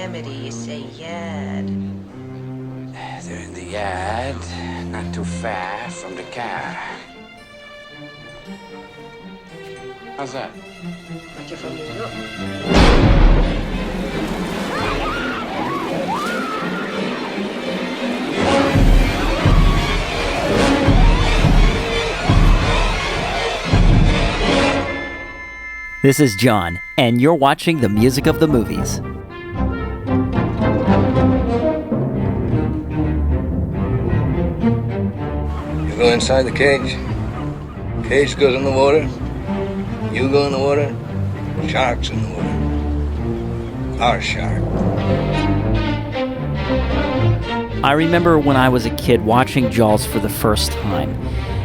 Yosemite, you say yard. They're in the yard, not too far from the car. How's that? Like you're from New York. This is John, and you're watching the Music of the Movies. You go inside the cage. Cage goes in the water. You go in the water. Shark's in the water. Our shark. I remember when I was a kid watching Jaws for the first time,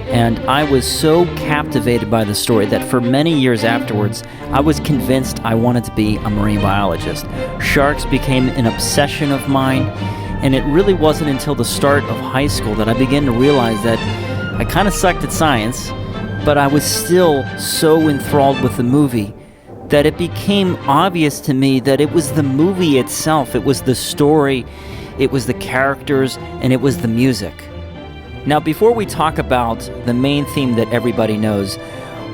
and I was so captivated by the story that for many years afterwards, I was convinced I wanted to be a marine biologist. Sharks became an obsession of mine, and it really wasn't until the start of high school that I began to realize that I kind of sucked at science, but I was still so enthralled with the movie that it became obvious to me that it was the movie itself, it was the story, it was the characters, and it was the music. Now, before we talk about the main theme that everybody knows,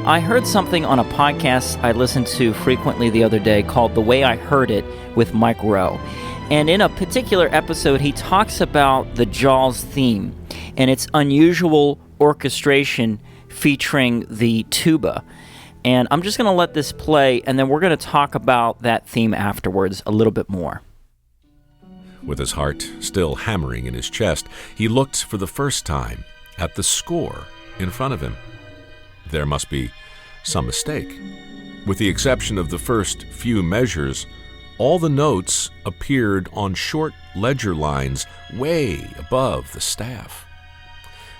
I heard something on a podcast I listened to frequently the other day called The Way I Heard It with Mike Rowe. And in a particular episode, he talks about the Jaws theme and its unusual orchestration featuring the tuba. And I'm just going to let this play, and then we're going to talk about that theme afterwards a little bit more. With his heart still hammering in his chest, he looked for the first time at the score in front of him. There must be some mistake. With the exception of the first few measures, all the notes appeared on short ledger lines way above the staff.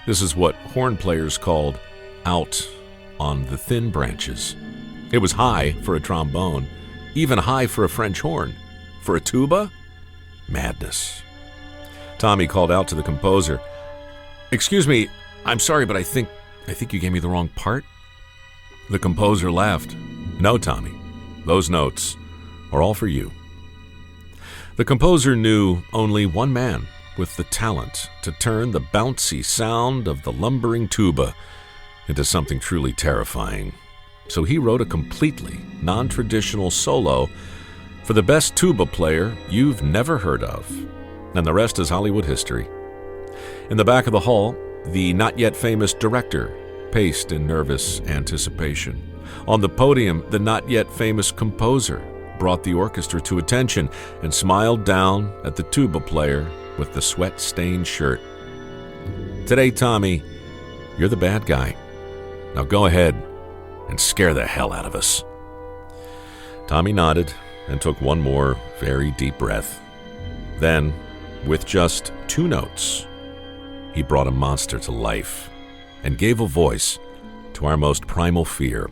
This is what horn players called out on the thin branches. It was high for a trombone, even high for a French horn. For a tuba? Madness. Tommy called out to the composer, "Excuse me, I'm sorry, but I think you gave me the wrong part." The composer laughed. "No, Tommy, those notes are all for you." The composer knew only one man with the talent to turn the bouncy sound of the lumbering tuba into something truly terrifying. So he wrote a completely non-traditional solo for the best tuba player you've never heard of. And the rest is Hollywood history. In the back of the hall, the not-yet-famous director paced in nervous anticipation. On the podium, the not-yet-famous composer brought the orchestra to attention and smiled down at the tuba player with the sweat-stained shirt. "Today, Tommy, you're the bad guy. Now go ahead and scare the hell out of us." Tommy nodded and took one more very deep breath. Then, with just 2 notes, he brought a monster to life and gave a voice to our most primal fear.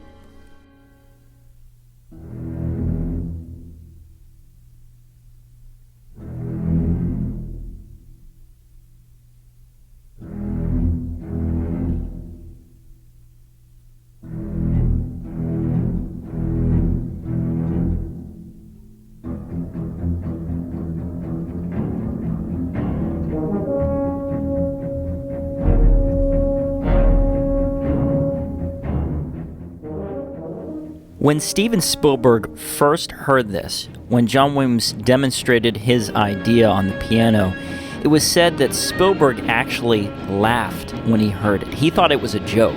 When Steven Spielberg first heard this, when John Williams demonstrated his idea on the piano, it was said that Spielberg actually laughed when he heard it. He thought it was a joke.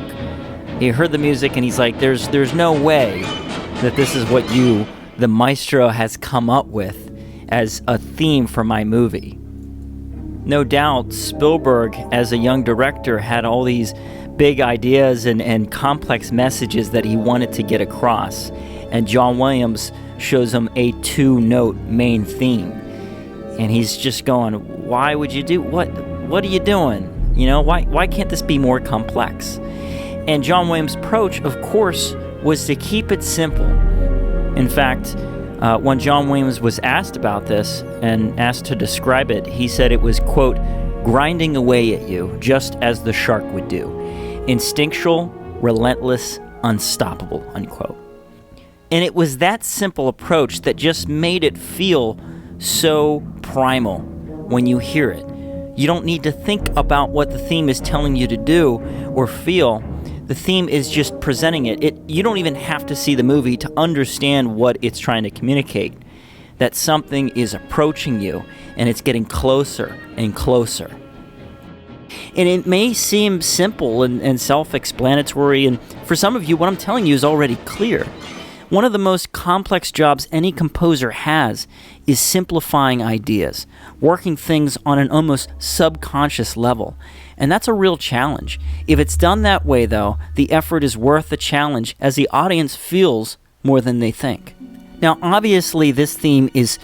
He heard the music and he's like, there's no way that this is what you, the maestro, has come up with as a theme for my movie. No doubt, Spielberg, as a young director, had all these big ideas and complex messages that he wanted to get across. And John Williams shows him a 2-note main theme. And he's just going, why would you do, what are you doing? You know, why can't this be more complex? And John Williams' approach, of course, was to keep it simple. In fact, when John Williams was asked about this and asked to describe it, he said it was, quote, grinding away at you, just as the shark would do. Instinctual, relentless, unstoppable, unquote. And it was that simple approach that just made it feel so primal when you hear it. You don't need to think about what the theme is telling you to do or feel. The theme is just presenting it. You don't even have to see the movie to understand what it's trying to communicate. That something is approaching you and it's getting closer and closer. And it may seem simple and self-explanatory, and for some of you, what I'm telling you is already clear. One of the most complex jobs any composer has is simplifying ideas, working things on an almost subconscious level. And that's a real challenge. If it's done that way, though, the effort is worth the challenge as the audience feels more than they think. Now, obviously, this theme is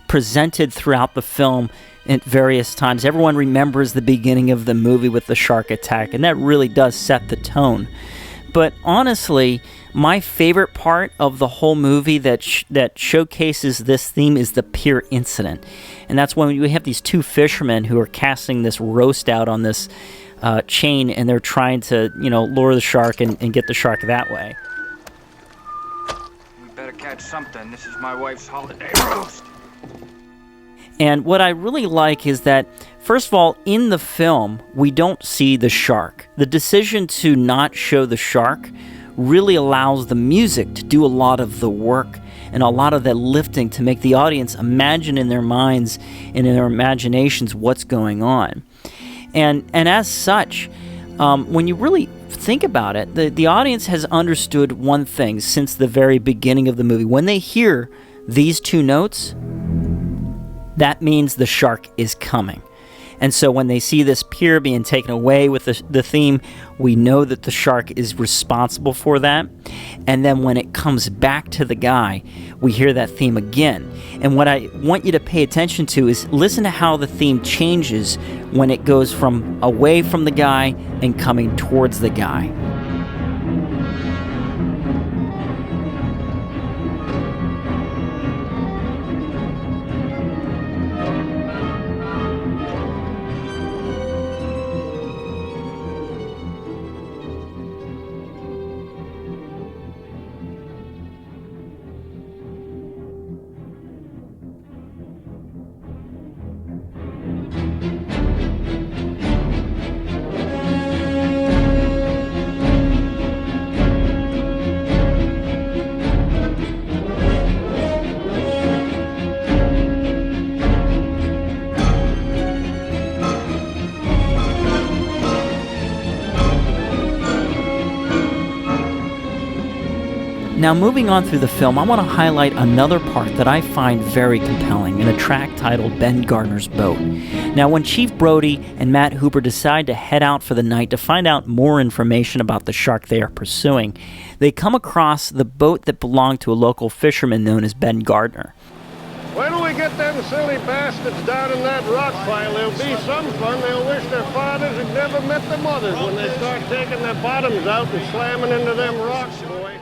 presented throughout the film at various times. Everyone remembers the beginning of the movie with the shark attack, and that really does set the tone. But honestly, my favorite part of the whole movie that showcases this theme is the pier incident. And that's when we have these two fishermen who are casting this roast out on this chain, and they're trying to, lure the shark and get the shark that way. We better catch something. This is my wife's holiday roast. And what I really like is that, first of all, in the film, we don't see the shark. The decision to not show the shark really allows the music to do a lot of the work and a lot of that lifting to make the audience imagine in their minds and in their imaginations what's going on. And as such, when you really think about it, the audience has understood one thing since the very beginning of the movie. When they hear these two notes, that means the shark is coming. And so when they see this pier being taken away with the theme, we know that the shark is responsible for that. And then when it comes back to the guy, we hear that theme again. And what I want you to pay attention to is listen to how the theme changes when it goes from away from the guy and coming towards the guy. Now, moving on through the film, I want to highlight another part that I find very compelling in a track titled Ben Gardner's Boat. Now, when Chief Brody and Matt Hooper decide to head out for the night to find out more information about the shark they are pursuing, they come across the boat that belonged to a local fisherman known as Ben Gardner. When we get them silly bastards down in that rock pile, there'll be some fun. They'll wish their fathers had never met their mothers when they start taking their bottoms out and slamming into them rocks, boy.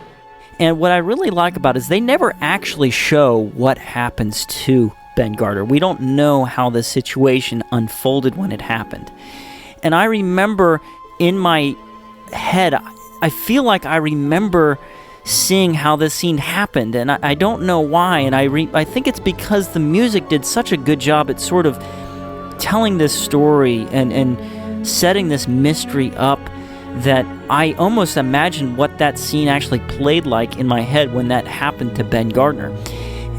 And what I really like about it is they never actually show what happens to Ben Gardner. We don't know how the situation unfolded when it happened. And I remember in my head, I feel like I remember seeing how this scene happened, and I don't know why, and I think it's because the music did such a good job at sort of telling this story and setting this mystery up that I almost imagine what that scene actually played like in my head when that happened to Ben Gardner.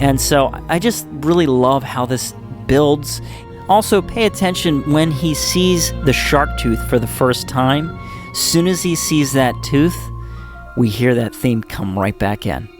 And so I just really love how this builds. Also, pay attention when he sees the shark tooth for the first time. Soon as he sees that tooth, we hear that theme come right back in.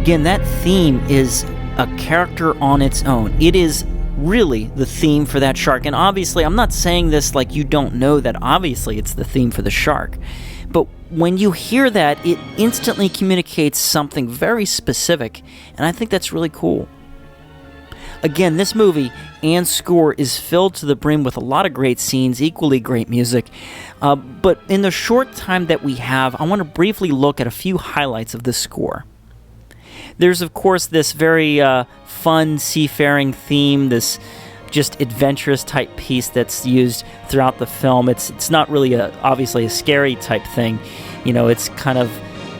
Again, that theme is a character on its own. It is really the theme for that shark. And obviously, I'm not saying this like you don't know that obviously it's the theme for the shark. But when you hear that, it instantly communicates something very specific. And I think that's really cool. Again, this movie and score is filled to the brim with a lot of great scenes, equally great music. But in the short time that we have, I want to briefly look at a few highlights of the score. There's, of course, this very fun seafaring theme, this just adventurous type piece that's used throughout the film. It's not really obviously a scary type thing. You know, it's kind of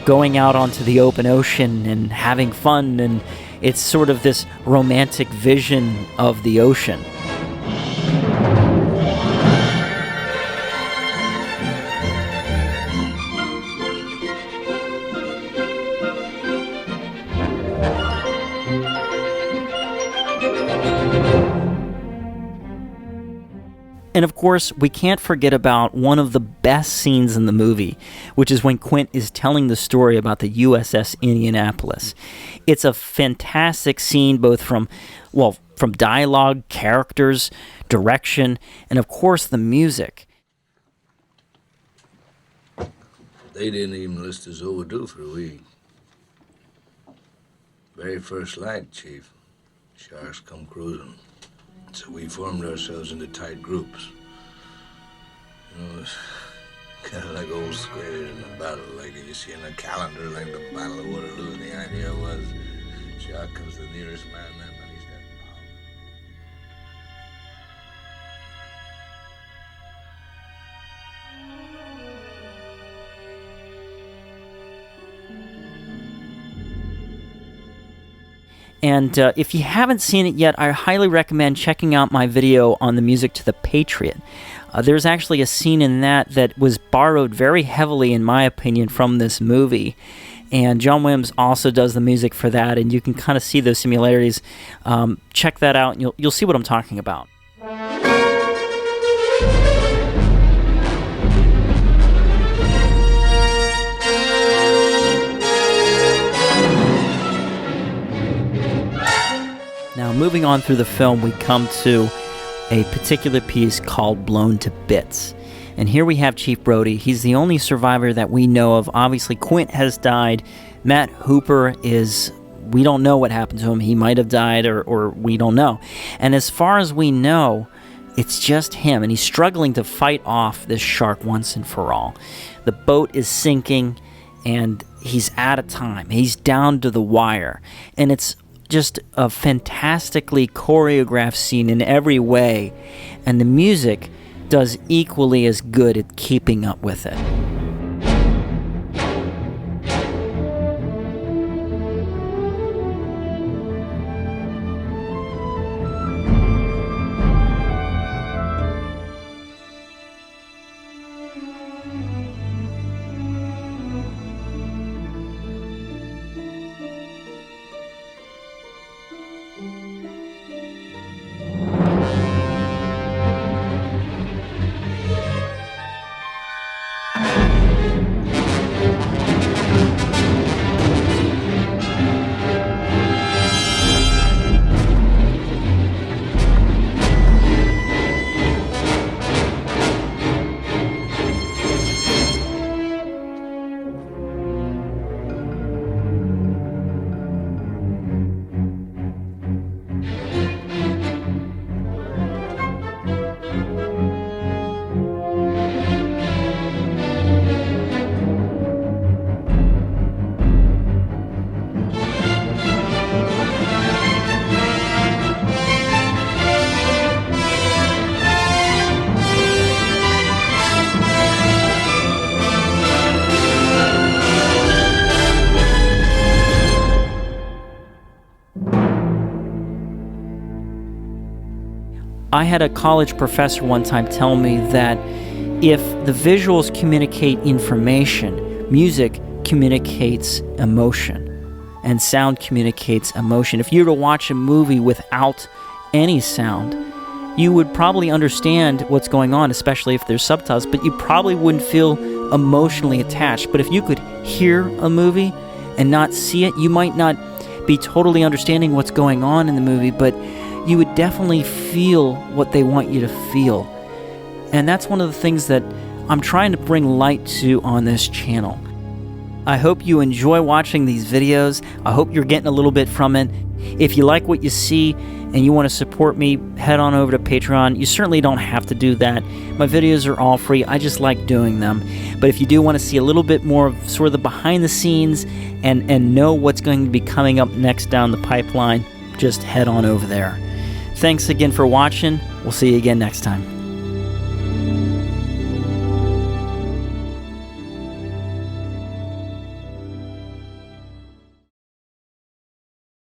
going out onto the open ocean and having fun, and it's sort of this romantic vision of the ocean. And of course, we can't forget about one of the best scenes in the movie, which is when Quint is telling the story about the USS Indianapolis. It's a fantastic scene, both from dialogue, characters, direction, and of course the music. They didn't even list us overdue for a week. Very first light, Chief. Sharks come cruising. So we formed ourselves into tight groups. You know, it's kind of like old squares in a battle, like you see in a calendar, like the Battle of Waterloo. The idea was, shark comes the nearest man, that money's dead. And if you haven't seen it yet, I highly recommend checking out my video on the music to The Patriot. There's actually a scene in that was borrowed very heavily, in my opinion, from this movie. And John Williams also does the music for that, and you can kind of see those similarities. Check that out, and you'll see what I'm talking about. Now, moving on through the film, we come to a particular piece called Blown to Bits. And here we have Chief Brody. He's the only survivor that we know of. Obviously, Quint has died. Matt Hooper we don't know what happened to him. He might have died, or we don't know. And as far as we know, it's just him. And he's struggling to fight off this shark once and for all. The boat is sinking, and he's out of time. He's down to the wire. And it's just a fantastically choreographed scene in every way, and the music does equally as good at keeping up with it. I had a college professor one time tell me that if the visuals communicate information, music communicates emotion, and sound communicates emotion. If you were to watch a movie without any sound, you would probably understand what's going on, especially if there's subtitles, but you probably wouldn't feel emotionally attached. But if you could hear a movie and not see it, you might not be totally understanding what's going on in the movie, but you would definitely feel what they want you to feel. And that's one of the things that I'm trying to bring light to on this channel. I hope you enjoy watching these videos. I hope you're getting a little bit from it. If you like what you see and you want to support me, head on over to Patreon. You certainly don't have to do that. My videos are all free. I just like doing them. But if you do want to see a little bit more of sort of the behind the scenes and know what's going to be coming up next down the pipeline, just head on over there. Thanks again for watching. We'll see you again next time.